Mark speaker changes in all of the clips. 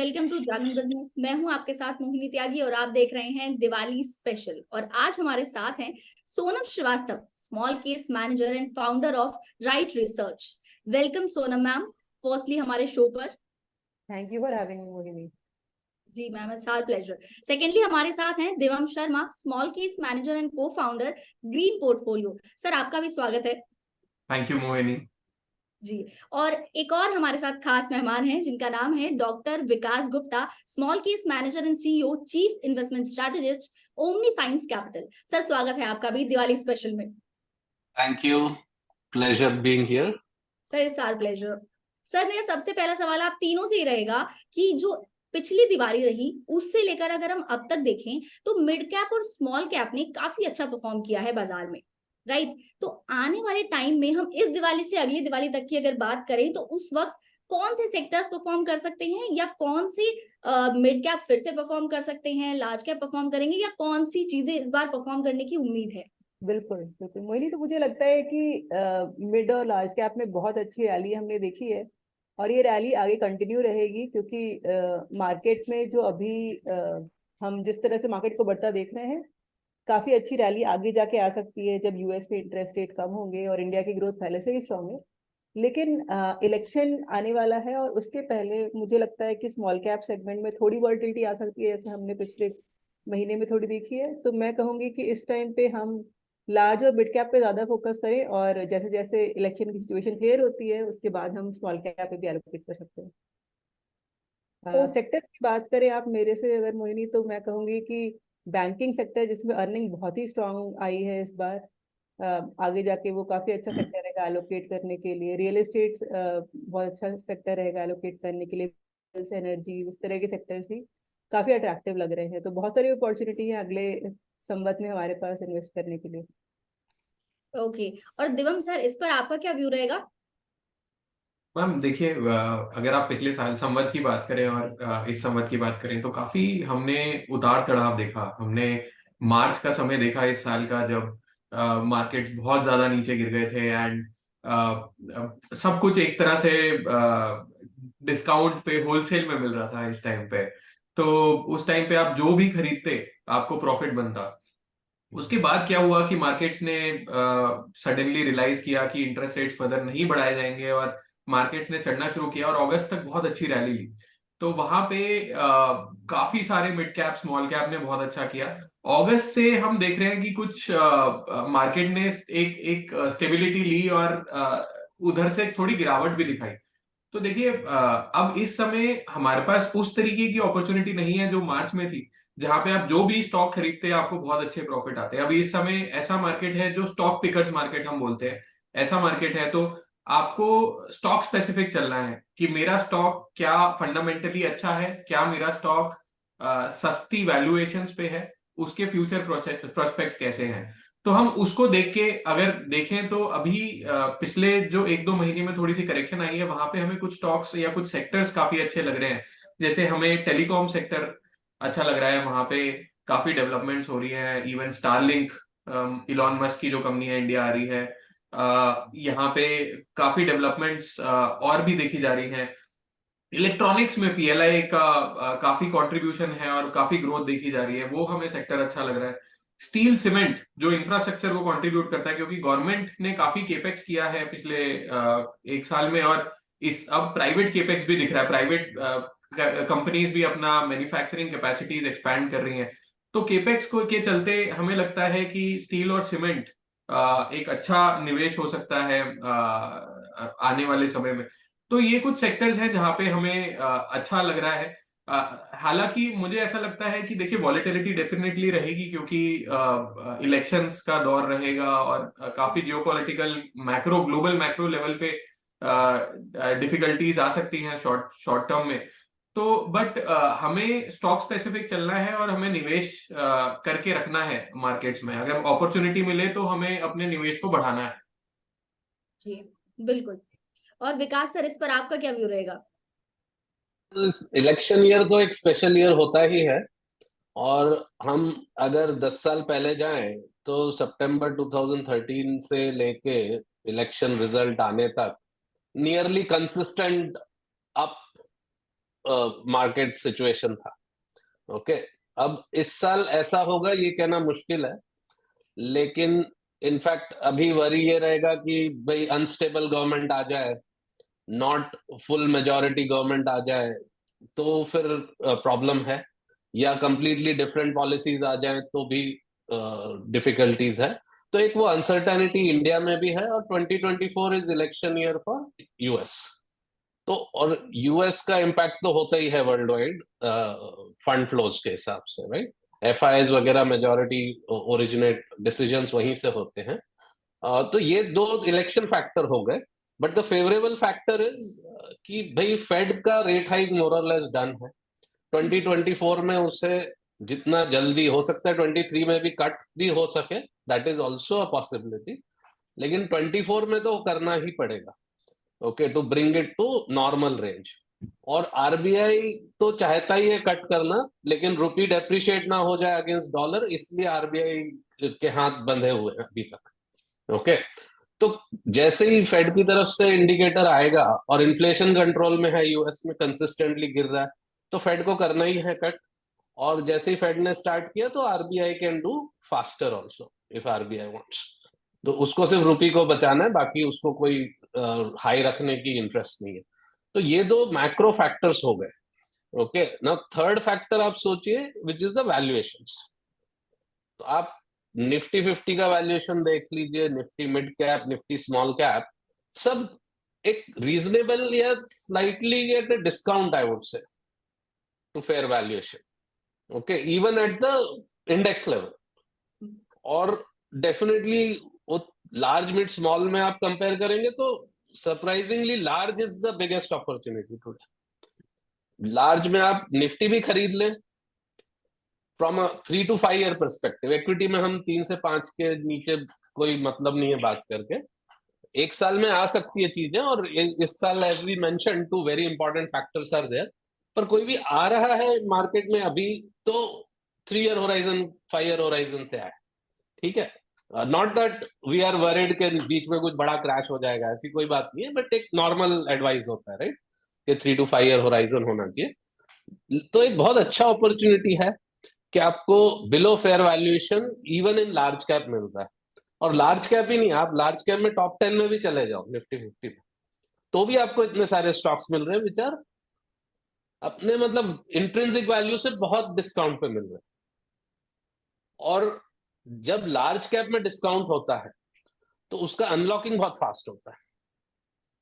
Speaker 1: Welcome to dragon business. मैं हूं आपके साथ मोहिनी त्यागी और आप देख रहे हैं दिवाली स्पेशल। और आज हमारे साथ हैं Sonam Srivastava, smallcase manager and founder of Wright Research. Welcome Sonam ma'am, firstly हमारे शो पर।
Speaker 2: Thank you for having me Mohini.
Speaker 1: जी ma'am, it's our pleasure. Secondly हमारे साथ हैं Divam Sharma, smallcase manager and co founder Green Portfolio. Sir आपका भी स्वागत है।
Speaker 3: Thank you Mohini
Speaker 1: ji. और एक और हमारे साथ खास मेहमान हैं जिनका नाम है doctor Vikas Gupta, smallcase manager and CEO, chief investment strategist, Omniscience Capital. Sir स्वागत है आपका भी दिवाली स्पेशल में।
Speaker 4: Thank you, pleasure being here.
Speaker 1: Sir it's our pleasure. Sir मेरा सबसे पहला सवाल आप तीनों से ही रहेगा कि जो पिछली दिवाली रही उससे लेकर अगर हम अब तक देखें तो मिड कैप और स्मॉल कैप ने काफी अच्छा परफॉर्म किया है बाजार में, राइट? तो आने वाले टाइम में हम इस दिवाली से अगली दिवाली तक की अगर बात करें तो उस वक्त कौन से सेक्टर्स परफॉर्म कर सकते हैं, या कौन से मिड कैप फिर से परफॉर्म कर सकते हैं, लार्ज कैप परफॉर्म करेंगे, या कौन सी चीजें इस बार परफॉर्म करने की उम्मीद है?
Speaker 2: बिल्कुल बिल्कुल मोहिनी, तो मुझे लगता है कि मिड और लार्ज कैप में बहुत अच्छी रैली हमने देखी है और ये रैली आगे कंटिन्यू रहेगी, क्योंकि मार्केट में जो अभी हम जिस तरह से मार्केट को बढ़ता देख रहे हैं, काफी अच्छी रैली आगे जाके आ सकती है जब यूएस में इंटरेस्ट रेट कम होंगे और इंडिया की ग्रोथ पहले से ही स्ट्रांग है। लेकिन इलेक्शन आने वाला है और उसके पहले मुझे लगता है कि स्मॉल कैप सेगमेंट में थोड़ी वॉलेटिलिटी आ सकती है, जैसे हमने पिछले महीने में थोड़ी देखी है। तो मैं कहूंगी कि इस टाइम पे हम लार्ज और मिड कैप पे ज्यादा फोकस करें, और जैसे जैसे इलेक्शन की सिचुएशन क्लियर होती है उसके बाद हम स्मॉल कैप पे भी एलोकेट कर सकते हैं। सेक्टर्स की बात करें आप मेरे से अगर मोहिनी, तो मैं कहूंगी कि बैंकिंग सेक्टर, जिसमें अर्निंग बहुत ही स्ट्रांग आई है इस बार, आगे जाके वो काफी अच्छा सेक्टर रहेगा एलोकेट करने के लिए। रियल एस्टेट बहुत अच्छा सेक्टर रहेगा एलोकेट करने के लिए। एनर्जी, इस तरह के सेक्टर्स भी काफी अट्रैक्टिव लग रहे हैं। तो बहुत सारी अपॉर्चुनिटी है अगले संवत में हमारे पास इन्वेस्ट करने के लिए।
Speaker 1: ओके। और दिवम सर, इस पर आपका क्या व्यू रहेगा?
Speaker 3: मैम। देखिए, अगर आप पिछले साल संवत की बात करें और इस संवत की बात करें तो काफी हमने उतार चढ़ाव देखा। हमने मार्च का समय देखा इस साल का, जब मार्केट्स बहुत ज्यादा नीचे गिर गए थे एंड सब कुछ एक तरह से डिस्काउंट पे होलसेल में मिल रहा था इस टाइम पे। तो उस टाइम पे आप जो भी खरीदते आपको प्रॉफिट बनता। उसके बाद क्या हुआ कि मार्केट्स ने सडनली रियलाइज किया कि इंटरेस्ट रेट्स फर्दर नहीं बढ़ाए जाएंगे और मार्केट्स ने चढ़ना शुरू किया और अगस्त तक बहुत अच्छी रैली ली। तो वहां पे काफी सारे मिड कैप स्मॉल कैप ने बहुत अच्छा किया। अगस्त से हम देख रहे हैं कि कुछ मार्केट ने एक स्टेबिलिटी ली और उधर से थोड़ी गिरावट भी दिखाई। तो देखिए, अब इस समय हमारे पास उस तरीके की अपॉर्चुनिटी नहीं है जो मार्च में थी, जहां पे आप जो भी स्टॉक खरीदते हैं आपको बहुत अच्छे प्रॉफिट आते हैं। अभी इस समय ऐसा मार्केट है जो स्टॉक पिकर्स मार्केट हम बोलते हैं, ऐसा मार्केट है। तो आपको स्टॉक स्पेसिफिक चलना है कि मेरा स्टॉक क्या फंडामेंटली अच्छा है, क्या मेरा स्टॉक सस्ती वैल्यूएशंस पे है, उसके फ्यूचर प्रोस्पेक्ट्स कैसे हैं। तो हम उसको देख के अगर देखें तो अभी पिछले जो एक दो महीने में थोड़ी सी करेक्शन आई है, वहां पे हमें कुछ स्टॉक्स या कुछ सेक्टर्स काफी अच्छे लग रहे हैं। जैसे हमें टेलीकॉम सेक्टर अच्छा लग रहा है, वहां पे काफी डेवलपमेंट्स हो रही है। इवन स्टारलिंक, इलॉन मस्क की जो कंपनी है, इंडिया आ रही है। यहाँ पे काफी डेवलपमेंट्स और भी देखी जा रही हैं। इलेक्ट्रॉनिक्स में पीएलआई का काफी कंट्रीब्यूशन है और काफी ग्रोथ देखी जा रही है, वो हमें सेक्टर अच्छा लग रहा है। स्टील सीमेंट जो इंफ्रास्ट्रक्चर को कंट्रीब्यूट करता है, क्योंकि गवर्नमेंट ने काफी केपेक्स किया है पिछले एक साल में, और इस अब प्राइवेट केपेक्स भी दिख रहा है। प्राइवेट कंपनीज भी अपना मैन्युफैक्चरिंग कैपेसिटीज एक्सपैंड कर रही हैं। तो केपेक्स को के चलते हमें लगता है कि स्टील और सीमेंट एक अच्छा निवेश हो सकता है आने वाले समय में। तो ये कुछ सेक्टर्स हैं जहां पे हमें अच्छा लग रहा है। हालांकि मुझे ऐसा लगता है कि देखिए, वॉलेटिलिटी डेफिनेटली रहेगी, क्योंकि इलेक्शंस का दौर रहेगा और काफी geopolitical macro global macro level पे डिफिकल्टीज आ सकती हैं शॉर्ट टर्म में। तो बट हमें स्टॉक स्पेसिफिक चलना है और हमें निवेश करके रखना है मार्केट्स में। अगर अपॉर्चुनिटी मिले तो हमें अपने निवेश को बढ़ाना है।
Speaker 1: जी बिल्कुल। और विकास सर, इस पर आपका क्या व्यू रहेगा?
Speaker 4: इलेक्शन ईयर तो एक स्पेशल ईयर होता ही है, और हम अगर 10 साल पहले जाएं तो सितंबर 2013 से लेके इलेक्शन रिजल्ट आने तक nearly consistent up market situation था। ओके, अब इस साल ऐसा होगा ये कहना मुश्किल है, लेकिन इनफैक्ट अभी वरी ये रहेगा कि भाई अनस्टेबल गवर्नमेंट आ जाए, नॉट फुल मेजॉरिटी गवर्नमेंट आ जाए तो फिर प्रॉब्लम है, या कंप्लीटली डिफरेंट पॉलिसीज आ जाए तो भी डिफिकल्टीज है। तो एक वो अनसर्टेनिटी इंडिया में भी है, और 2024 is election year for US. तो और यूएस का इम्पैक्ट तो होता ही है वर्ल्ड वाइड फंड फ्लोज के हिसाब से, राइट। एफआईआईज वगैरह मेजॉरिटी ओरिजिनेट डिसीजंस वहीं से होते हैं। तो ये दो इलेक्शन फैक्टर हो गए। But the favourable factor is कि भाई फेड का रेट हाइक मोर और लेस डन है। 2024 में उसे जितना जल्दी हो सकता है, 23 में भी कट भी हो सके, that is also a possibility, लेकिन 24 में तो करना ही पड़ेगा, okay, to bring it to normal range. और आरबीआई तो चाहता ही है कट करना, लेकिन रुपी डेप्रिशिएट ना हो जाए अगेंस्ट डॉलर, इसलिए आरबीआई के हाथ बंधे हुए हैं अभी तक। ओके, तो जैसे ही फेड की तरफ से इंडिकेटर आएगा और इन्फ्लेशन कंट्रोल में है, यूएस में कंसिस्टेंटली गिर रहा है, तो फेड को करना ही है कट। और जैसे ही फेड ने स्टार्ट किया तो RBI can do faster also if RBI wants. तो उसको सिर्फ रुपी को बचाना है, बाकी उसको कोई हाई रखने की इंटरेस्ट नहीं है। तो ये दो मैक्रो फैक्टर्स हो गए। ओके, ना थर्ड फैक्टर आप सोचिए विच इज द वैल्यूएशंस। तो आप निफ्टी 50 का वैल्यूएशन देख लीजिए, Nifty mid cap, Nifty small cap, सब एक रीजनेबल या slightly at a discount I would say to fair valuation. Okay, even at the index level. और डेफिनेटली वो लार्ज मिड स्मॉल में आप कंपेयर करेंगे तो surprisingly large is the biggest opportunity today. Large में आप निफ्टी भी खरीद लें from a 3 to 5 year perspective. Equity में हम 3 से 5 के नीचे कोई मतलब नहीं है बात करके, एक साल में आ सकती है चीजें। और इस साल as we mention two very important factors are there, पर कोई भी आ रहा है मार्केट में अभी तो 3 ईयर होराइजन 5 ईयर होराइजन से आए, ठीक है। Not that we are worried के बीच में कुछ बड़ा क्रैश हो जाएगा, ऐसी कोई बात नहीं है, बट एक नॉर्मल एडवाइस होता है, राइट, कि 3 to 5 ईयर होराइजन होना चाहिए। तो एक बहुत अच्छा अपॉर्चुनिटी है कि आपको below fair valuation even in large cap मिल रहा है। और लार्ज कैप ही नहीं, आप लार्ज कैप में टॉप 10 में भी चले जाओ निफ्टी 50 में, तो भी आपको इतने सारे स्टॉक्स मिल रहे हैं विच आर अपने मतलब इंट्रिंसिक वैल्यू से बहुत डिस्काउंट पे मिल रहे हैं। और जब लार्ज कैप में डिस्काउंट होता है तो उसका अनलॉकिंग बहुत फास्ट होता है।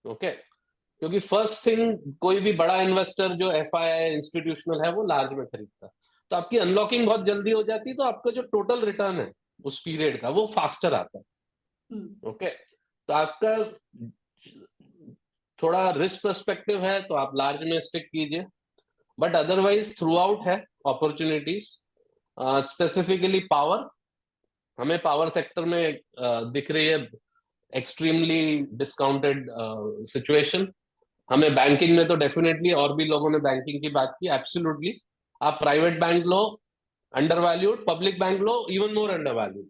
Speaker 4: ओके, क्योंकि फर्स्ट थिंग कोई भी बड़ा इन्वेस्टर जो एफआईआई इंस्टीट्यूशनल है वो लार्ज में खरीदता है, तो आपकी अनलॉकिंग बहुत जल्दी हो जाती है, तो आपका जो टोटल रिटर्न है उस पीरियड का वो फास्टर आता है। ओके, तो आपका थोड़ा रिस्क पर्सपेक्टिव है तो आप लार्ज में स्टिक कीजिए, बट अदरवाइज थ्रू आउट है अपॉर्चुनिटीज। स्पेसिफिकली पावर, हमें पावर सेक्टर में दिख रही है एक्सट्रीमली डिस्काउंटेड सिचुएशन। हमें बैंकिंग में तो डेफिनेटली, और भी लोगों ने बैंकिंग की बात की, एब्सोल्युटली आप प्राइवेट बैंक लो अंडर वैल्यूड, पब्लिक बैंक लो even more undervalued.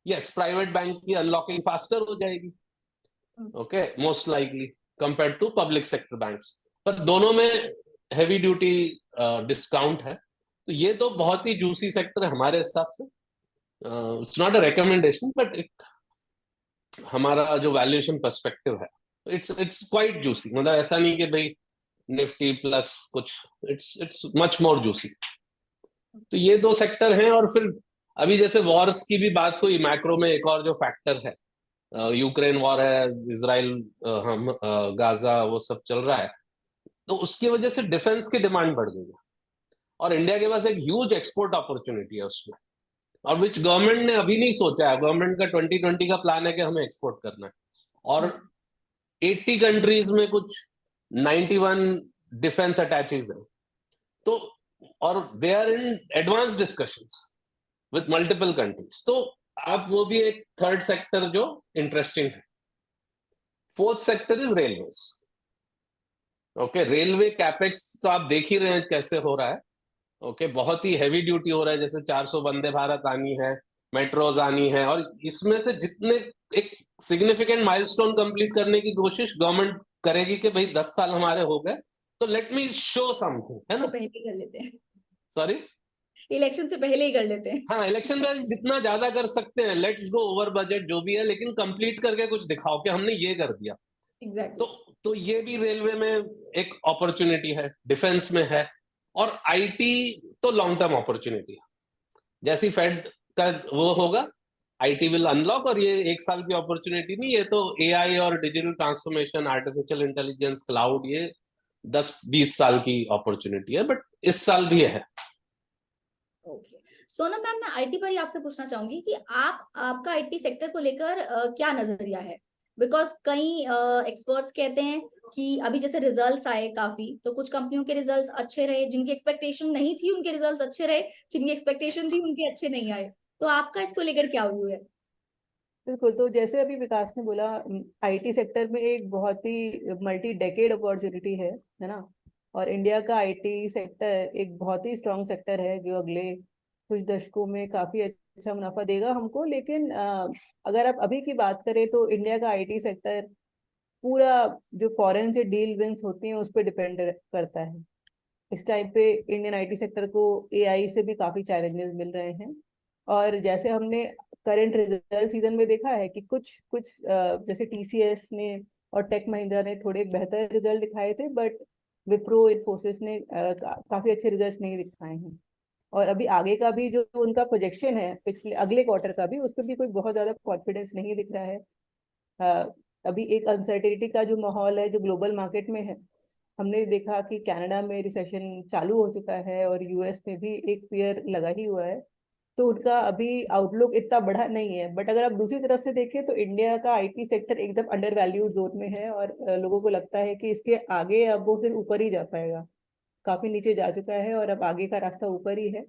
Speaker 4: Yes, private bank की अनलॉकिंग फास्टर हो जाएगी, okay, most likely compare to public sector banks, पर दोनों में हैवी ड्यूटी डिस्काउंट है। तो ये तो बहुत ही जूसी सेक्टर है हमारे हिसाब से। It's not a recommendation, but एक हमारा जो वैल्यूएशन पर्सपेक्टिव है, इट्स क्वाइट जूसी। मतलब ऐसा नहीं कि भाई निफ्टी प्लस कुछ, इट्स मच मोर जूसी। तो ये दो सेक्टर हैं। और फिर अभी जैसे वॉर्स की भी बात हुई, मैक्रो में एक और जो फैक्टर है, यूक्रेन वॉर है, इसराइल हम गाजा वो सब चल रहा है, तो उसकी वजह से डिफेंस की डिमांड बढ़ गई है। और इंडिया के पास एक ह्यूज एक्सपोर्ट अपॉर्चुनिटी है उसमें, और विच गवर्नमेंट ने अभी नहीं सोचा है। गवर्नमेंट का 2020 का प्लान है कि हमें एक्सपोर्ट करना है, और 80 कंट्रीज में कुछ 91 डिफेंस अटैचेज है। तो और they are in advance discussions with multiple countries. तो आप वो भी एक थर्ड सेक्टर जो इंटरेस्टिंग है। Fourth sector is railways. Okay, railway capex तो आप देख ही रहे हैं कैसे हो रहा है। ओके, बहुत ही हैवी ड्यूटी हो रहा है, जैसे 400 वंदे भारत आनी है, मेट्रोज आनी है, और इसमें से जितने एक सिग्निफिकेंट माइलस्टोन कंप्लीट करने की कोशिश गवर्नमेंट करेगी कि भाई 10 साल हमारे हो गए, तो लेट मी शो समथिंग, है ना?
Speaker 1: तो पहले ही कर लेते हैं,
Speaker 4: सॉरी,
Speaker 1: इलेक्शन से पहले ही कर लेते हैं।
Speaker 4: हाँ, इलेक्शन में जितना ज्यादा कर सकते हैं, लेट्स गो ओवर बजट जो भी है, लेकिन कंप्लीट करके कुछ दिखाओ कि हमने ये कर दिया।
Speaker 1: एग्जैक्टली।
Speaker 4: तो ये भी रेलवे में एक अपॉर्चुनिटी है, डिफेंस में है, और आईटी तो लॉन्ग टर्म अपॉर्चुनिटी है। जैसी फेड का वो होगा, आईटी विल अनलॉक, और ये 1 साल की अपॉर्चुनिटी नहीं, ये तो एआई और digital transformation, artificial intelligence, cloud, ये 10-20 साल की अपॉर्चुनिटी है, बट इस साल भी है।
Speaker 1: ओके, सोनम मैम, मैं आईटी पर ही आपसे पूछना चाहूंगी कि आपका आईटी सेक्टर को लेकर क्या नजरिया है? बिकॉज कई एक्सपर्ट्स कहते हैं कि अभी जैसे रिजल्ट्स आए काफी, तो कुछ कंपनियों के रिजल्ट्स अच्छे रहे, जिनकी एक्सपेक्टेशन नहीं थी उनके रिजल्ट्स अच्छे रहे, जिनकी एक्सपेक्टेशन थी उनके अच्छे नहीं आए। तो आपका इसको लेकर क्या व्यू है?
Speaker 2: बिल्कुल, तो जैसे अभी विकास ने बोला, आईटी सेक्टर में एक बहुत ही मल्टी डेकेड अपॉर्चुनिटी है ना। और इंडिया का आईटी सेक्टर एक बहुत ही स्ट्रांग सेक्टर है जो अगले कुछ दशकों में काफी अच्छा मुनाफा देगा हमको। लेकिन अगर आप अभी की बात करें तो इंडिया का आईटी सेक्टर पूरा जो फॉरेन से डील विंस होती हैं उस पर डिपेंड करता है। इस टाइम पे इंडियन आईटी सेक्टर को एआई से भी काफी चैलेंजेस मिल रहे हैं। और जैसे हमने करंट रिजल्ट सीजन में देखा है कि कुछ कुछ जैसे टीसीएस ने और टेक महिंद्रा ने थोड़े बेहतर रिजल्ट दिखाए थे, बट विप्रो, इन्फोसिस ने काफी अच्छे रिजल्ट नहीं दिखाए हैं। और अभी आगे का भी जो उनका प्रोजेक्शन है पिछले अगले क्वार्टर का भी, उस पर भी कोई बहुत ज्यादा कॉन्फिडेंस नहीं दिख रहा है। अ, अभी एक अनसर्टेनिटी का जो माहौल है जो ग्लोबल मार्केट में है। हमने देखा कि कनाडा में रिसेशन चालू हो चुका है और यूएस में भी एक फियर लगा ही हुआ है। तो उनका अभी आउटलुक इतना बड़ा नहीं है। बट अगर आप दूसरी तरफ से देखें तो इंडिया का आईटी सेक्टर एकदम अंडर वैल्यूड जोन में है, और लोगों को लगता है कि इसके आगे अब वो सिर्फ ऊपर ही जा पाएगा। काफी नीचे जा चुका है और अब आगे का रास्ता ऊपर ही है।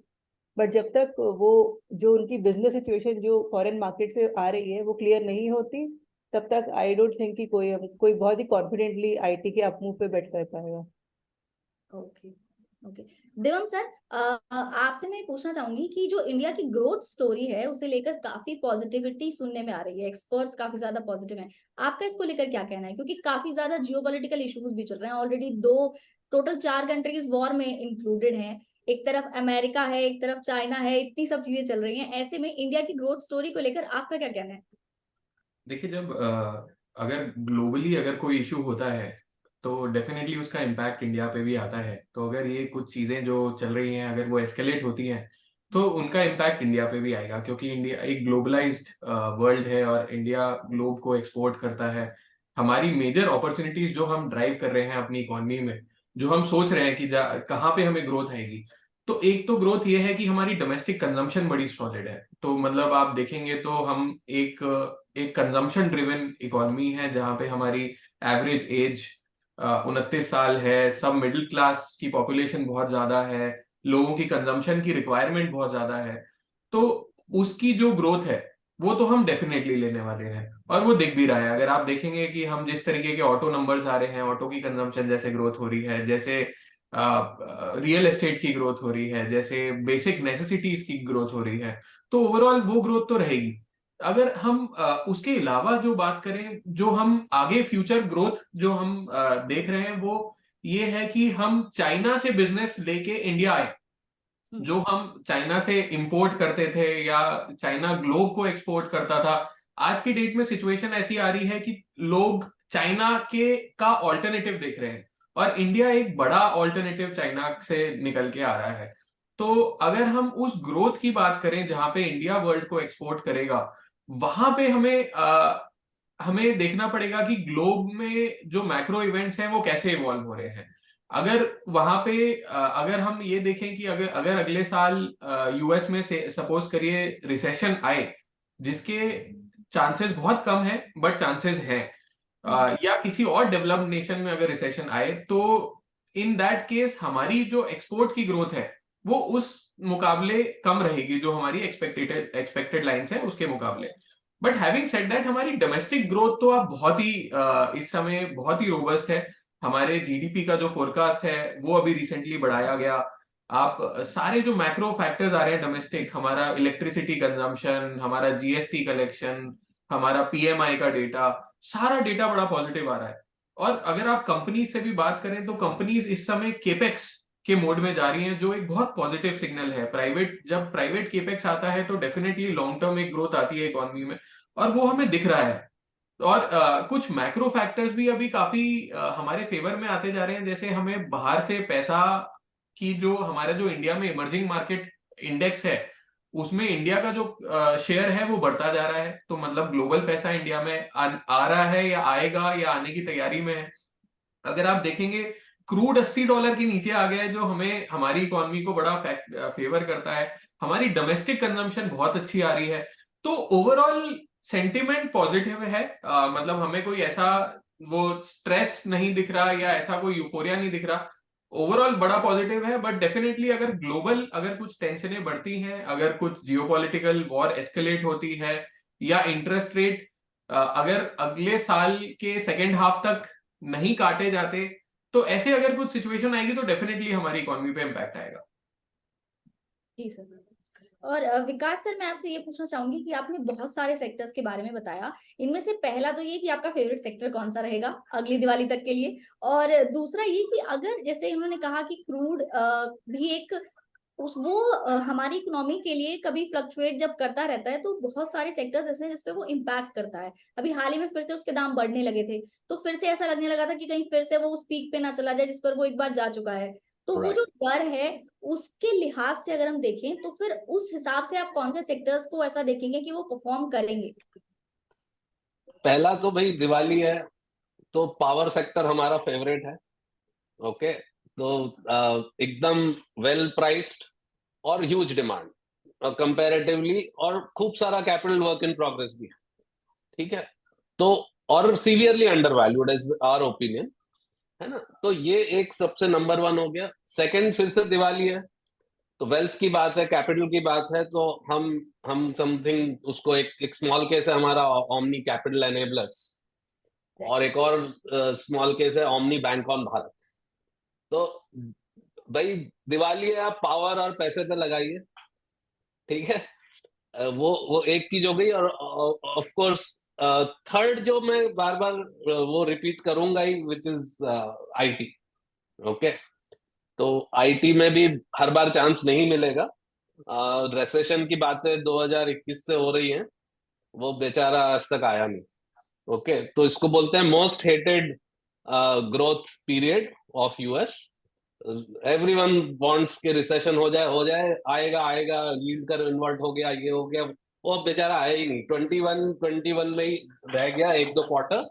Speaker 2: बट जब तक वो जो उनकी बिजनेस सिचुएशन जो फॉरेन मार्केट से आ रही है वो क्लियर नहीं होती, तब तक आई डोंट थिंक कि कोई बहुत ही कॉन्फिडेंटली आईटी के अप मूव पे बेट कर पाएगा।
Speaker 1: Okay, okay. देवम सर, आपसे मैं पूछना चाहूंगी कि जो इंडिया की ग्रोथ स्टोरी है उसे लेकर काफी पॉजिटिविटी सुनने में आ रही है, एक्सपर्ट्स काफी ज्यादा पॉजिटिव हैं। आपका इसको लेकर क्या कहना है? क्योंकि काफी ज्यादा जियोपॉलिटिकल इश्यूज भी चल रहे हैं ऑलरेडी, टोटल 4 कंट्रीज वॉर में इंक्लूडेड हैं। एक तरफ अमेरिका है, एक तरफ चाइना है, इतनी सब चीजें चल रही हैं। ऐसे में इंडिया की ग्रोथ स्टोरी को लेकर आपका क्या कहना है?
Speaker 3: देखिए, जब अगर ग्लोबली अगर कोई इशू होता है तो डेफिनेटली उसका इम्पैक्ट इंडिया पे भी आता है। तो अगर ये कुछ चीजें जो चल रही हैं अगर वो एस्केलेट होती हैं तो उनका इम्पैक्ट इंडिया पे भी आएगा, क्योंकि इंडिया एक ग्लोबलाइज्ड वर्ल्ड है और इंडिया ग्लोब को एक्सपोर्ट करता है। हमारी मेजर अपॉर्चुनिटीज जो हम ड्राइव कर रहे हैं अपनी इकोनॉमी में, जो हम सोच रहे हैं कि कहाँ पे हमें ग्रोथ आएगी, तो एक तो ग्रोथ ये है कि हमारी डोमेस्टिक कंजम्पशन बड़ी सॉलिड है। तो मतलब आप देखेंगे तो हम एक एक कंजम्पशन ड्रिवन इकोनॉमी है जहां पे हमारी एवरेज एज 29 साल है, सब मिडिल क्लास की पॉपुलेशन बहुत ज्यादा है, लोगों की कंजम्पशन की रिक्वायरमेंट बहुत ज्यादा है। तो उसकी जो ग्रोथ है वो तो हम डेफिनेटली लेने वाले हैं, और वो दिख भी रहा है। अगर आप देखेंगे कि हम जिस तरीके के ऑटो नंबर्स आ रहे हैं, ऑटो की कंजम्पशन जैसे ग्रोथ हो रही है, जैसे रियल एस्टेट की ग्रोथ हो रही है, जैसे बेसिक नेसेसिटीज की ग्रोथ हो रही है, तो ओवरऑल वो ग्रोथ तो रहेगी। अगर हम उसके अलावा जो बात करें, जो हम आगे फ्यूचर ग्रोथ जो हम देख रहे हैं, वो ये है कि हम चाइना से बिजनेस लेके इंडिया आए। जो हम चाइना से इंपोर्ट करते थे या चाइना ग्लोब को एक्सपोर्ट करता था, आज की डेट में सिचुएशन ऐसी आ रही है कि लोग चाइना के का ऑल्टरनेटिव देख रहे हैं, और इंडिया एक बड़ा ऑल्टरनेटिव चाइना से निकल के आ रहा है। तो अगर हम उस ग्रोथ की बात करें जहां पे इंडिया वर्ल्ड को एक्सपोर्ट करेगा, वहां पे हमें देखना पड़ेगा कि ग्लोब में जो मैक्रो इवेंट्स हैं वो कैसे इवॉल्व हो रहे हैं। अगर वहां पे अगर हम ये देखें कि अगर अगर अगले साल यूएस में से सपोज करिए रिसेशन आए, जिसके चांसेस बहुत कम है बट चांसेस हैं, या किसी और डेवलप्ड नेशन में अगर रिसेशन आए, तो इन दैट केस हमारी जो एक्सपोर्ट की ग्रोथ है वो उस मुकाबले कम रहेगी, जो हमारी एक्सपेक्टेड लाइंस है उसके मुकाबले। बट हैविंग सेड दैट, हमारी डोमेस्टिक ग्रोथ तो अब बहुत ही इस समय बहुत ही रोबस्ट है। हमारे जीडीपी का जो फोरकास्ट है वो अभी रिसेंटली बढ़ाया गया। आप सारे जो मैक्रो फैक्टर्स आ रहे हैं डोमेस्टिक, हमारा इलेक्ट्रिसिटी कंजम्पशन, हमारा जीएसटी कलेक्शन, हमारा पीएमआई का डेटा, सारा डेटा बड़ा पॉजिटिव आ रहा है। और अगर आप कंपनीज से भी बात करें तो कंपनीज इस समय केपेक्स के मोड में जा रही हैं, जो एक बहुत पॉजिटिव सिग्नल है। जब प्राइवेट केपेक्स आता है तो डेफिनेटली लॉन्ग टर्म एक ग्रोथ आती है इकोनॉमी में, और वो हमें दिख रहा है। और कुछ मैक्रो फैक्टर्स भी अभी काफी हमारे फेवर में आते जा रहे हैं, जैसे हमें बाहर से पैसा की जो हमारा जो इंडिया में इमर्जिंग मार्केट इंडेक्स है, उसमें इंडिया का जो शेयर है वो बढ़ता जा रहा है। तो मतलब ग्लोबल पैसा इंडिया में आ रहा है या आएगा या आने की तैयारी में है। अगर आप देखेंगे क्रूड $80 के नीचे आ गया है, जो हमें हमारी इकोनॉमी को बड़ा फेवर करता है। हमारी डोमेस्टिक कंजम्पशन बहुत अच्छी आ रही है। तो ओवरऑल सेंटिमेंट पॉजिटिव है। मतलब हमें कोई ऐसा वो स्ट्रेस नहीं दिख रहा या ऐसा कोई यूफोरिया नहीं दिख रहा। ओवरऑल बड़ा पॉजिटिव है। बट डेफिनेटली अगर कुछ टेंशनें बढ़ती हैं, अगर कुछ जियोपॉलिटिकल वॉर एस्केलेट होती है, या इंटरेस्ट रेट अगर अगले साल के सेकेंड हाफ तक नहीं काटे जाते, तो ऐसे अगर कुछ सिचुएशन आएगी तो डेफिनेटली हमारी इकोनॉमी पे इम्पैक्ट आएगा।
Speaker 1: जी सर। और विकास सर, मैं आपसे ये पूछना चाहूंगी कि आपने बहुत सारे सेक्टर्स के बारे में बताया। इनमें से पहला तो ये कि आपका फेवरेट सेक्टर कौन सा रहेगा अगली दिवाली तक के लिए, और दूसरा ये कि अगर जैसे उन्होंने कहा कि क्रूड भी एक हमारी इकोनॉमी के लिए कभी फ्लक्चुएट जब करता रहता है, तो बहुत सारे सेक्टर्स ऐसे हैं जिसपे वो इम्पैक्ट करता है। अभी हाल ही में फिर से उसके दाम बढ़ने लगे थे, तो फिर से ऐसा लगने लगा था कि कहीं फिर से वो उस पीक पे ना चला जाए जिस पर वो एक बार जा चुका है। तो वो जो डर है, उसके लिहाज से अगर हम देखें तो फिर उस हिसाब से आप कौन से सेक्टर्स को ऐसा देखेंगे कि वो परफॉर्म करेंगे?
Speaker 4: पहला तो भाई दिवाली है, तो पावर सेक्टर हमारा फेवरेट है। ओके, तो एकदम वेल प्राइस्ड और ह्यूज डिमांड कंपैरेटिवली, और खूब सारा कैपिटल वर्क इन प्रोग्रेस भी है। ठीक है, तो और severely undervalued as our opinion, है ना। तो ये एक सबसे नंबर 1 हो गया। सेकंड, फिर से दिवाली है, तो वेल्थ की बात है, कैपिटल की बात है, तो हम समथिंग उसको एक स्मॉल केस है हमारा ओमनी कैपिटल एनेबलर्स, और एक और स्मॉल केस है ओमनी बैंक ऑन भारत। तो भाई दिवाली है, आप पावर और पैसे पे लगाइए, ठीक है। वो एक चीज हो गई। और ऑफ कोर्स थर्ड जो मैं बार बार वो रिपीट करूंगा ही, विच इज आईटी। ओके, तो आईटी में भी हर बार चांस नहीं मिलेगा। रिसेशन की बातें 2021 से हो रही हैं, वो बेचारा आज तक आया नहीं। ओके, तो इसको बोलते हैं most hated growth period of US. Everyone wants के रिसेशन हो जाए, आएगा आएगा, यील्ड कर्व इन्वर्ट हो गया, ये हो गया। वो बेचारा आया ही नहीं, 21 में ही रह गया, एक दो क्वार्टर।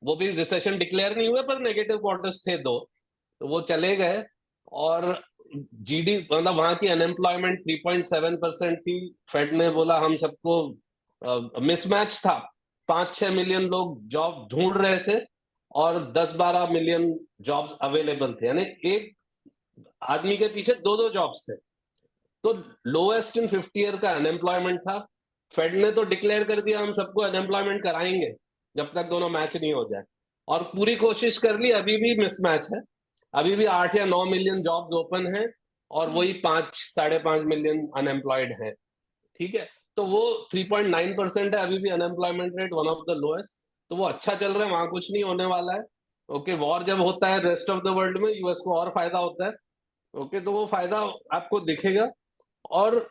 Speaker 4: वो भी रिसेशन डिक्लेयर नहीं हुए, पर नेगेटिव क्वार्टर्स थे 2, तो वो चले गए। और जीडी मतलब वहां की अनएम्प्लॉयमेंट 3.7% थी। फेड ने बोला हम सबको मिसमैच था, 5-6 मिलियन लोग जॉब ढूंढ रहे थे और 10-12 मिलियन जॉब्स अवेलेबल थे, यानी एक आदमी के पीछे 2-2 जॉब्स थे। तो लोएस्ट इन 50 ईयर का अनएम्प्लॉयमेंट था। फेड ने तो डिक्लेयर कर दिया हम सबको अनएम्प्लॉयमेंट कराएंगे जब तक दोनों मैच नहीं हो जाए, और पूरी कोशिश कर ली, अभी भी मिसमैच है। अभी भी 8 या 9 मिलियन जॉब्स ओपन है, और वही 5-5.5 मिलियन अनएम्प्लॉयड है। ठीक है, तो वो 3.9% है अभी भी unemployment rate, one of the lowest. तो वो अच्छा चल रहा है, वहां कुछ नहीं होने वाला है। ओके, वॉर जब होता है रेस्ट ऑफ द वर्ल्ड में, यूएस को और फायदा होता है। ओके, तो वो फायदा आपको दिखेगा। और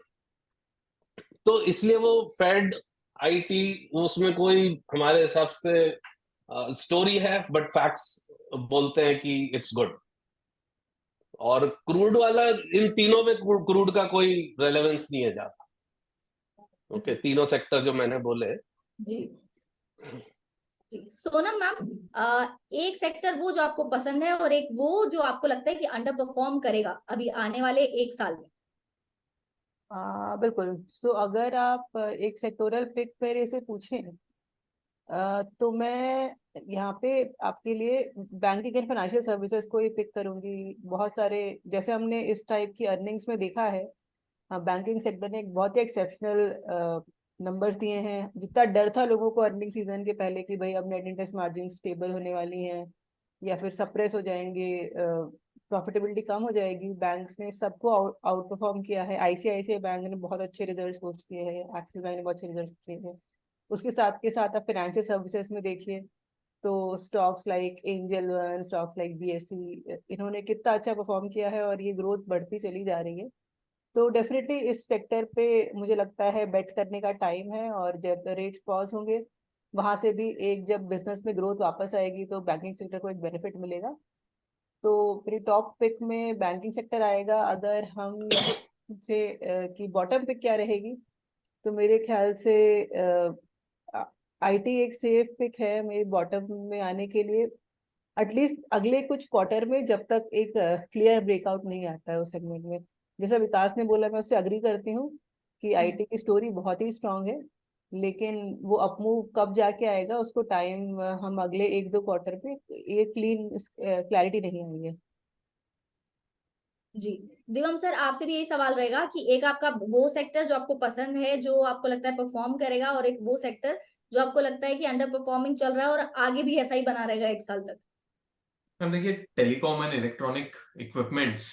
Speaker 4: तो इसलिए वो फेड, आईटी, उसमें कोई हमारे हिसाब से स्टोरी है, बट फैक्ट्स बोलते हैं कि इट्स गुड। और क्रूड वाला, इन तीनों में क्रूड का कोई रेलेवेंस नहीं है ज्यादा। ओके, तीनों सेक्टर जो मैंने बोले।
Speaker 1: जी जी। सोनम मैम, एक सेक्टर वो जो आपको पसंद है और एक वो जो आपको लगता है कि अंडर परफॉर्म करेगा अभी आने वाले 1 साल में?
Speaker 2: बिल्कुल। सो अगर आप एक सेक्टोरल पिक मेरे से पूछें, तो मैं यहाँ पे आपके लिए बैंकिंग एंड फाइनेंशियल सर्विसेज को ही पिक करूंगी। बहुत सारे, जैसे हमने इस टाइप की अर्निंग्स में देखा है, बैंकिंग सेक्टर ने एक बहुत ही एक्सेप्शनल नंबर्स दिए हैं। जितना डर था लोगों को अर्निंग सीजन के पहले कि भाई अब नेट इंटरेस्ट मार्जिन स्टेबल होने वाली हैं या फिर सप्रेस हो जाएंगे, प्रॉफिटेबिलिटी कम हो जाएगी, बैंक्स ने सबको आउट परफॉर्म किया है। आईसीआईसीआई बैंक ने बहुत अच्छे रिजल्ट पोस्ट किए हैं, एक्सिस बैंक ने बहुत अच्छे रिजल्ट किए हैं। उसके साथ के साथ आप फाइनेंशियल सर्विसेज में देखिए, तो stocks like angel one, stocks like BSE, इन्होंने कितना अच्छा परफॉर्म किया है और ये ग्रोथ बढ़ती चली जा रही है। तो डेफिनेटली इस सेक्टर पे मुझे लगता है बेट करने का टाइम है, और जब रेट्स पॉज होंगे वहां से भी एक जब बिजनेस में ग्रोथ वापस आएगी तो बैंकिंग सेक्टर को एक बेनिफिट मिलेगा। तो मेरी टॉप पिक में बैंकिंग सेक्टर आएगा। अगर हम से कि बॉटम पिक क्या रहेगी, तो मेरे ख्याल से आईटी एक सेफ पिक है मेरी बॉटम में आने के लिए, एटलीस्ट अगले कुछ क्वार्टर में, जब तक एक क्लियर ब्रेकआउट नहीं आता है उस सेगमेंट में। जैसा विकास ने बोला, मैं उससे अग्री करती हूँ कि आईटी की स्टोरी बहुत ही स्ट्रांग है, लेकिन वो अपमूव कब जाके आएगा उसको टाइम, हम अगले एक दो क्वार्टर पे ये क्लैरिटी नहीं आई है।
Speaker 1: जी, दिवम सर आपसे भी यही सवाल रहेगा कि एक आपका वो सेक्टर जो आपको पसंद है, जो आपको लगता है परफॉर्म करेगा, और एक वो सेक्टर जो आपको लगता है कि अंडर परफॉर्मिंग चल रहा है और आगे भी ऐसा ही बना रहेगा 1 साल तक।
Speaker 3: हम देखिए, टेलीकॉम एंड इलेक्ट्रॉनिक इक्विपमेंट्स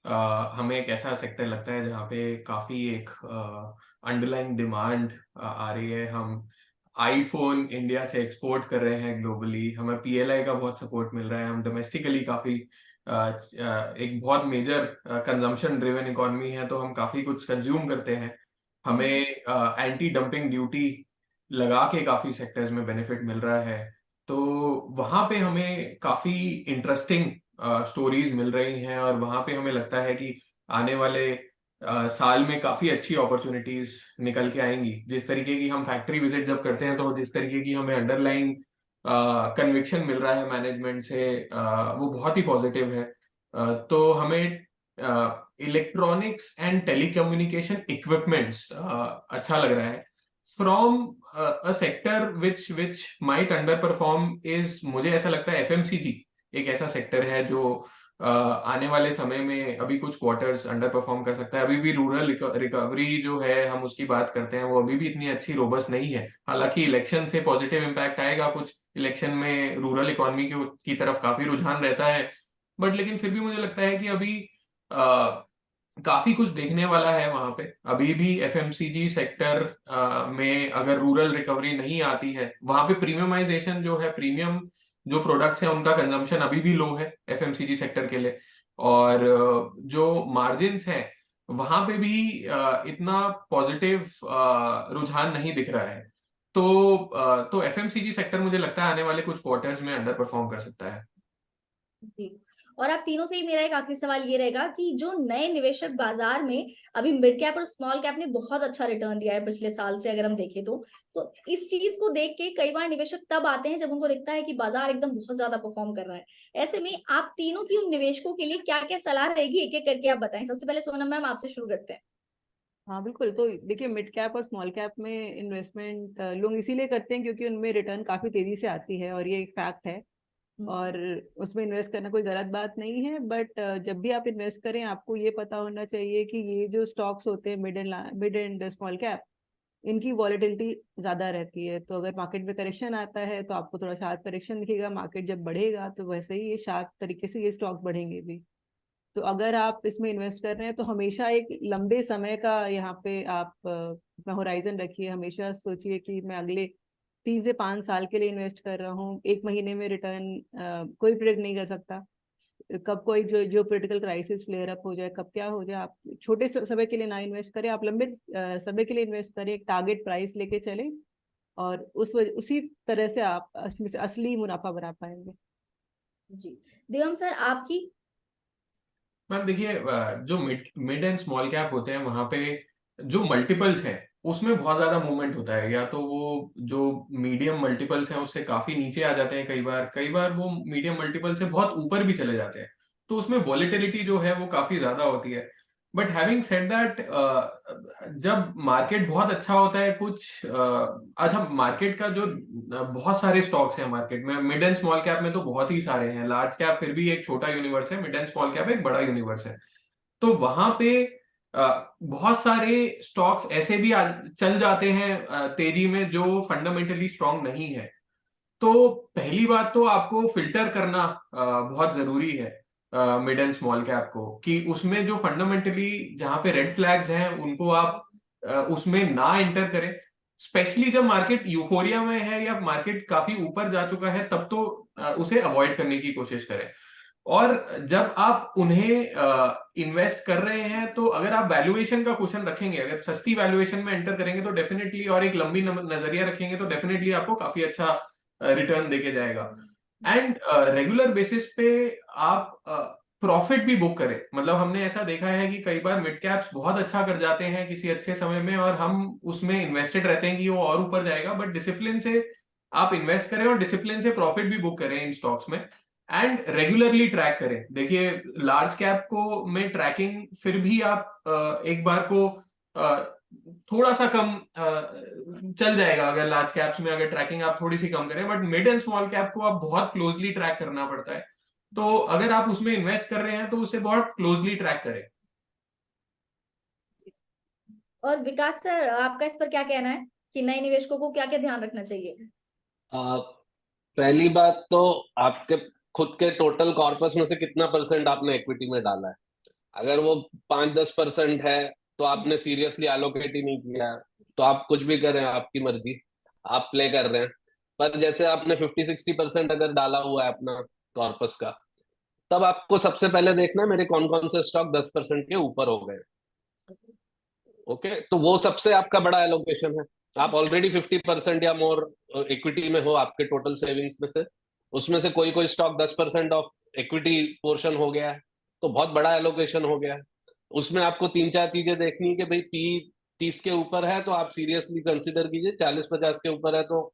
Speaker 3: हमें एक ऐसा सेक्टर लगता है जहाँ पे काफी एक अंडरलाइन डिमांड आ रही है। हम आईफोन इंडिया से एक्सपोर्ट कर रहे हैं ग्लोबली, हमें पीएलआई का बहुत सपोर्ट मिल रहा है, हम डोमेस्टिकली काफी एक बहुत मेजर कंजम्पशन ड्रिवन इकोनॉमी है, तो हम काफी कुछ कंज्यूम करते हैं। हमें एंटी डंपिंग ड्यूटी लगा के काफी सेक्टर्स में बेनिफिट मिल रहा है। तो वहां पे हमें काफी इंटरेस्टिंग स्टोरीज मिल रही हैं, और वहां पे हमें लगता है कि आने वाले साल में काफी अच्छी अपॉर्चुनिटीज निकल के आएंगी। जिस तरीके की हम फैक्ट्री विजिट जब करते हैं, तो जिस तरीके की हमें अंडरलाइन कन्विक्शन मिल रहा है मैनेजमेंट से, वो बहुत ही पॉजिटिव है। तो हमें इलेक्ट्रॉनिक्स एंड टेलीकम्युनिकेशन इक्विपमेंट्स अच्छा लग रहा है। From a sector which might under perform is, मुझे ऐसा लगता है एफएमसीजी एक ऐसा सेक्टर है जो आने वाले समय में अभी कुछ क्वार्टर्स अंडर परफॉर्म कर सकता है। अभी भी रूरल रिकवरी जो है हम उसकी बात करते हैं, वो अभी भी इतनी अच्छी रोबस्ट नहीं है। हालांकि इलेक्शन से पॉजिटिव इम्पैक्ट आएगा, कुछ इलेक्शन में रूरल इकोनॉमी की तरफ काफी रुझान रहता है, बट लेकिन फिर भी मुझे लगता है कि अभी काफी कुछ देखने वाला है वहां पे। अभी भी एफएमसीजी सेक्टर में अगर रूरल रिकवरी नहीं आती है, वहां पे प्रीमियमाइजेशन जो है, प्रीमियम जो प्रोडक्ट्स हैं उनका कंजम्पशन अभी भी लो है एफएमसीजी सेक्टर के लिए, और जो मार्जिन्स हैं वहां पे भी इतना पॉजिटिव रुझान नहीं दिख रहा है। तो एफएमसीजी सेक्टर मुझे लगता है आने वाले कुछ क्वार्टर्स में अंडर परफॉर्म कर सकता है।
Speaker 1: जी, और आप तीनों से ही मेरा एक आखिरी सवाल ये रहेगा कि जो नए निवेशक बाजार में अभी मिड कैप और स्मॉल कैप ने बहुत अच्छा रिटर्न दिया है पिछले साल से अगर हम देखें, तो इस चीज को देख के कई बार निवेशक तब आते हैं जब उनको दिखता है कि बाजार एकदम बहुत ज्यादा परफॉर्म कर रहा है। ऐसे में आप तीनों की उन निवेशकों के लिए क्या क्या सलाह रहेगी, एक एक करके आप बताएं। सबसे पहले सोनम मैम आपसे शुरू करते हैं।
Speaker 2: हाँ बिल्कुल, तो देखिए मिड कैप और स्मॉल कैप में इन्वेस्टमेंट लोग इसीलिए करते हैं क्योंकि उनमें रिटर्न काफी तेजी से आती है, और ये एक फैक्ट है, और उसमें इन्वेस्ट करना कोई गलत बात नहीं है। बट जब भी आप इन्वेस्ट करें आपको ये पता होना चाहिए कि ये जो स्टॉक्स होते हैं मिड एंड स्मॉल कैप, इनकी वॉलेटिलिटी ज्यादा रहती है। तो अगर मार्केट में करेक्शन आता है तो आपको थोड़ा शार्प करेक्शन दिखेगा, मार्केट जब बढ़ेगा तो वैसे ही ये शार्प तरीके से ये स्टॉक बढ़ेंगे भी। तो अगर आप इसमें इन्वेस्ट कर रहे हैं तो हमेशा एक लंबे समय का यहाँ पे आप अपना होराइजन रखिए। हमेशा सोचिए कि मैं अगले 3 से 5 साल के लिए इन्वेस्ट कर रहा हूँ। एक महीने में रिटर्न कोई प्रिडिक्ट नहीं कर सकता, कब कोई जो पोलिटिकल क्राइसिस फ्लेयर अप हो जाए, कब क्या हो जाए। आप छोटे समय के लिए ना इन्वेस्ट करें, आप लंबे समय के लिए इन्वेस्ट करें, एक टारगेट प्राइस लेके चलें, और उसी तरह से आप उसमें से असली मुनाफा बना पाएंगे।
Speaker 1: जी, दिवम सर आपकी।
Speaker 3: मैम देखिए, जो मिड एंड स्मॉल कैप होते हैं वहां पे जो मल्टीपल्स हैं उसमें बहुत ज्यादा मूवमेंट होता है। या तो वो जो मीडियम मल्टीपल्स हैं उससे काफी नीचे आ जाते हैं, कई बार वो मीडियम मल्टीपल से बहुत ऊपर भी चले जाते हैं, तो उसमें वॉलेटिलिटी जो है वो काफी ज्यादा होती है। बट हैविंग सेड दैट, जब मार्केट बहुत अच्छा होता है, अच्छा मार्केट का जो बहुत सारे स्टॉक्स हैं मार्केट में, मिड एंड स्मॉल कैप में तो बहुत ही सारे हैं, लार्ज कैप फिर भी एक छोटा यूनिवर्स है, मिड एंड स्मॉल कैप एक बड़ा यूनिवर्स है। तो वहां पे बहुत सारे स्टॉक्स ऐसे भी चल जाते हैं तेजी में, जो फंडामेंटली स्ट्रांग नहीं है। तो पहली बात तो आपको फिल्टर करना बहुत जरूरी है मिड एंड स्मॉल कैप को, कि उसमें जो फंडामेंटली जहां पे रेड फ्लैग्स हैं उनको आप उसमें ना एंटर करें। स्पेशली जब मार्केट यूफोरिया में है या मार्केट काफी ऊपर जा चुका है, तब तो उसे अवॉइड करने की कोशिश करें। और जब आप उन्हें इन्वेस्ट कर रहे हैं, तो अगर आप वैल्यूएशन का क्वेश्चन रखेंगे, अगर सस्ती वैल्यूएशन में एंटर करेंगे तो डेफिनेटली, और एक लंबी नजरिया रखेंगे तो डेफिनेटली आपको काफी अच्छा रिटर्न देके जाएगा। एंड रेगुलर बेसिस पे आप प्रॉफिट भी बुक करें। मतलब हमने ऐसा देखा है कि कई बार मिड कैप्स बहुत अच्छा कर जाते हैं किसी अच्छे समय में, और हम उसमें इन्वेस्टेड रहते हैं कि वो और ऊपर जाएगा, बट डिसिप्लिन से आप इन्वेस्ट करें और डिसिप्लिन से प्रॉफिट भी बुक करें इन स्टॉक्स में, एंड रेगुलरली ट्रैक करें। देखिए, लार्ज कैप को में ट्रैकिंग फिर भी आप एक बार को थोड़ा सा कम चल जाएगा, अगर लार्ज कैप्स में अगर ट्रैकिंग आप थोड़ी सी कम करें, but mid and small cap को आप बहुत क्लोजली ट्रैक करना पड़ता है। तो अगर आप उसमें इन्वेस्ट कर रहे हैं तो उसे बहुत क्लोजली ट्रैक करें।
Speaker 1: और विकास सर, आपका इस पर क्या कहना है कि नए निवेशकों को क्या क्या ध्यान रखना चाहिए?
Speaker 4: पहली बात तो आपके खुद के टोटल कॉर्पस में से कितना परसेंट आपने इक्विटी में डाला है। अगर वो 5-10% है तो आपने सीरियसली एलोकेट ही नहीं किया, तो आप कुछ भी करें आपकी मर्जी, आप प्ले कर रहे हैं। पर जैसे आपने 50-60% अगर डाला हुआ है अपना कॉर्पस का, तब आपको सबसे पहले देखना है मेरे कौन कौन से स्टॉक 10% के ऊपर हो गए। ओके, तो वो सबसे आपका बड़ा एलोकेशन है। आप ऑलरेडी 50% या मोर इक्विटी में हो आपके टोटल सेविंग्स में से, उसमें से कोई कोई स्टॉक 10% ऑफ इक्विटी पोर्शन हो गया है, तो बहुत बड़ा एलोकेशन हो गया है। उसमें आपको 3-4 चीजें देखनी है कि भाई पी 30 के ऊपर है तो आप सीरियसली कंसिडर कीजिए, 40-50 के ऊपर है तो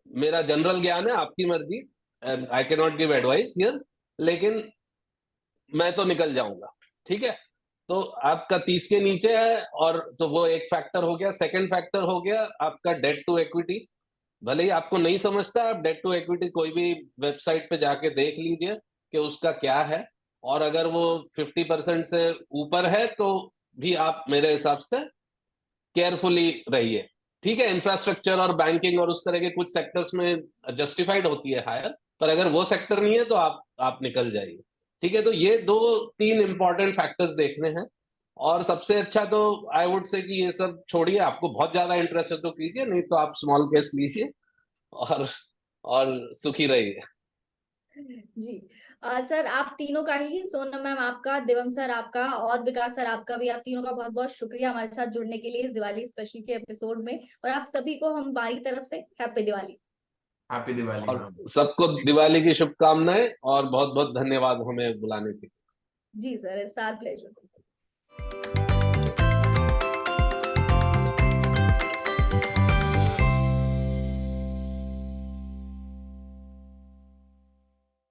Speaker 4: मेरा जनरल ज्ञान है, आपकी मर्जी, I can not give advice here, लेकिन मैं तो निकल जाऊंगा। ठीक है, तो आपका 30 के नीचे है, और तो वो एक फैक्टर हो गया। सेकंड फैक्टर हो गया आपका डेट टू इक्विटी। भले ही आपको नहीं समझता, आप डेट टू इक्विटी कोई भी वेबसाइट पे जाके देख लीजिए कि उसका क्या है, और अगर वो 50% से ऊपर है तो भी आप मेरे हिसाब से केयरफुली रहिए। ठीक है, इंफ्रास्ट्रक्चर और बैंकिंग और उस तरह के कुछ सेक्टर्स में जस्टिफाइड होती है हायर, पर अगर वो सेक्टर नहीं है तो आप निकल जाइए। ठीक है, तो ये 2-3 इंपॉर्टेंट फैक्टर्स देखने हैं। और सबसे अच्छा तो आई वुड से कि ये सब छोड़िए, आपको बहुत ज्यादा इंटरेस्ट है तो कीजिए, नहीं तो आप स्मॉल केस लीजिए और और सुखी रहिए।
Speaker 1: जी सर, आप तीनों का ही, सोनम मैम आपका, देवम सर आपका और विकास सर आपका भी, आप तीनों का बहुत बहुत शुक्रिया हमारे साथ जुड़ने के लिए इस दिवाली स्पेशल के एपिसोड में। और आप सभी को हमारी तरफ से हैप्पी दिवाली।
Speaker 3: हैप्पी दिवाली
Speaker 4: और
Speaker 3: मैम।
Speaker 4: सबको दिवाली की शुभकामनाएं, और बहुत बहुत धन्यवाद हमें बुलाने के लिए।
Speaker 1: जी सर, इट्स आवर प्लेजर।